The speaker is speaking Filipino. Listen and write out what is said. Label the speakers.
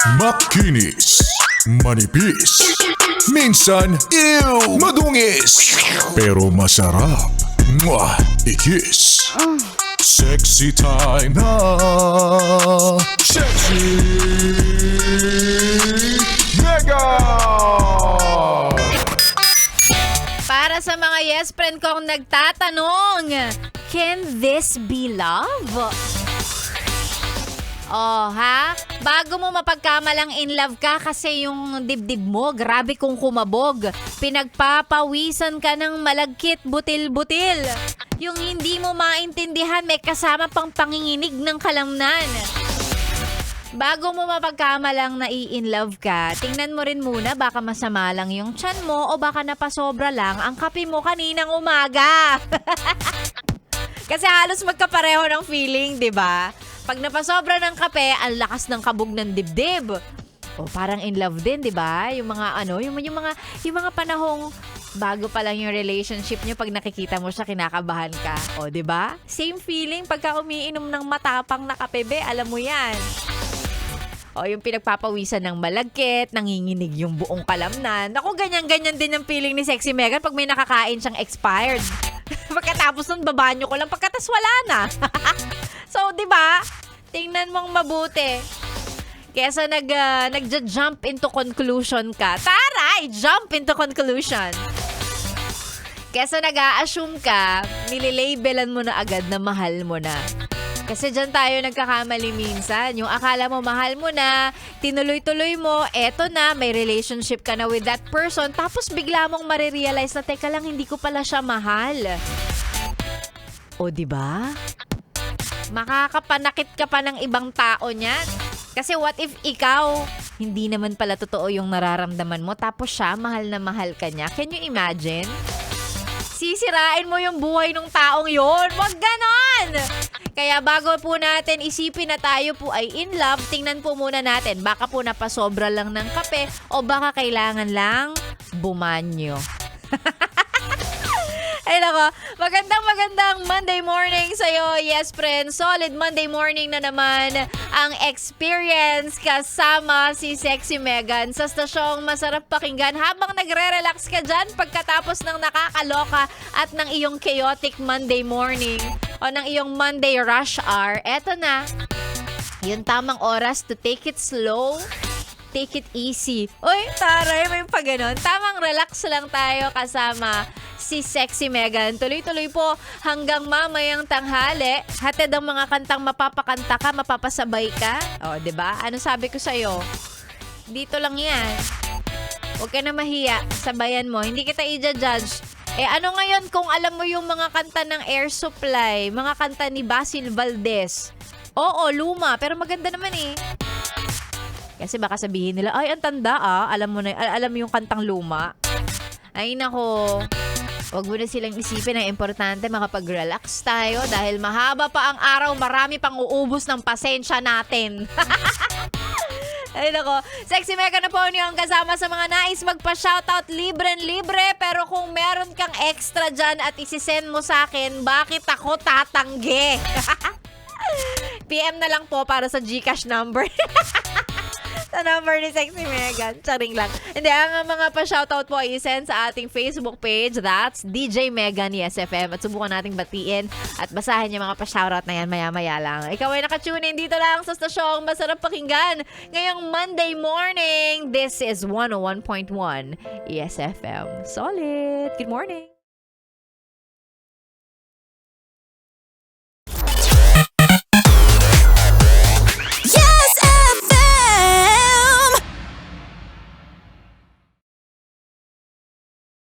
Speaker 1: Makinis, manipis, minsan, madungis, pero masarap. Mwah! Ikis. Sexy time na. Sexy Mega!
Speaker 2: Para sa mga yes friend kong nagtatanong, can this be love? Oh, ha? Bago mo mapagkamalang in love ka kasi yung dibdib mo, grabe kong kumabog. Pinagpapawisan ka ng malagkit butil-butil. Yung hindi mo maintindihan, may kasama pang panginginig ng kalamnan. Bago mo mapagkamalang nai-in love ka, tingnan mo rin muna baka masama lang yung tiyan mo o baka napasobra lang ang kape mo kaninang umaga. Kasi halos magkapareho ng feeling, di ba? Pag napasobra ng kape, ang lakas ng kabog ng dibdib. O parang in love din, 'di ba? Yung mga yung mga panahong bago pa lang yung relationship niyo, pag nakikita mo siya kinakabahan ka. O 'di ba? Same feeling pagka umiinom ng matapang na kape, be, alam mo 'yan. O yung pinagpapawisan ng malagkit, nanginginig yung buong kalamnan. Ako, ganyan-ganyan din ang feeling ni Sexy Megan pag may nakakain siyang expired. Pagkatapos nun, babanyo ko lang pagkatas wala na. So, di ba? Tingnan mong mabuti. Kesa nagja-jump into conclusion ka. Taray! Jump into conclusion. Kesa nag-a-assume ka, nililabelan mo na agad na mahal mo na. Kasi dyan tayo nagkakamali minsan. Yung akala mo mahal mo na, tinuloy-tuloy mo, eto na, may relationship ka na with that person, tapos bigla mong marirealize na, teka lang, hindi ko pala siya mahal. O, di ba? Makakapanakit ka pa ng ibang tao niyan. Kasi what if ikaw, hindi naman pala totoo yung nararamdaman mo, tapos siya, mahal na mahal ka niya. Can you imagine? Sisirain mo yung buhay ng taong yon. Wag ganon! Kaya bago po natin isipin na tayo po ay in love, tingnan po muna natin. Baka po napasobra lang ng kape o baka kailangan lang bumanyo. Ay nako, magandang Monday morning sa'yo, yes friend. Solid Monday morning na naman ang experience kasama si Sexy Megan sa stasyong masarap pakinggan habang nagre-relax ka dyan pagkatapos ng nakakaloka at ng iyong chaotic Monday morning o ng iyong Monday rush hour. Eto na, yung tamang oras to take it slow. Take it easy. Uy, taray, may pa ganon. Tamang relax lang tayo kasama si Sexy Megan. Tuloy-tuloy po hanggang mamayang tanghali. Hatid ang mga kantang mapapakanta ka, mapapasabay ka. O, diba? Ano sabi ko sa'yo? Dito lang yan. Huwag ka na mahiya. Sabayan mo. Hindi kita i-judge. Ano ngayon kung alam mo yung mga kanta ng Air Supply? Mga kanta ni Basil Valdez. Oo, luma. Pero maganda naman eh. Kasi baka sabihin nila, ay, ang tanda alam mo yung kantang luma. Ay, nako. Huwag mo na silang isipin na importante makapag-relax tayo dahil mahaba pa ang araw, marami pang uubos ng pasensya natin. Ay, nako. Sexy Megan na po niyo ang kasama sa mga nais magpa-shoutout, libre-libre. Pero kung meron kang extra dyan at isisend mo sa akin, bakit ako tatanggi? PM na lang po para sa GCash number. Sa number ni Sexy Megan. Charing lang. Hindi, ang mga pa-shoutout po ay send sa ating Facebook page. That's DJ Megan Yes FM. At subukan nating batiin at basahin yung mga pa-shoutout na yan maya-maya lang. Ikaw ay nakatune in dito lang sa stasyong masarap pakinggan. Ngayong Monday morning, this is 101.1 Yes FM. Solid. Good morning.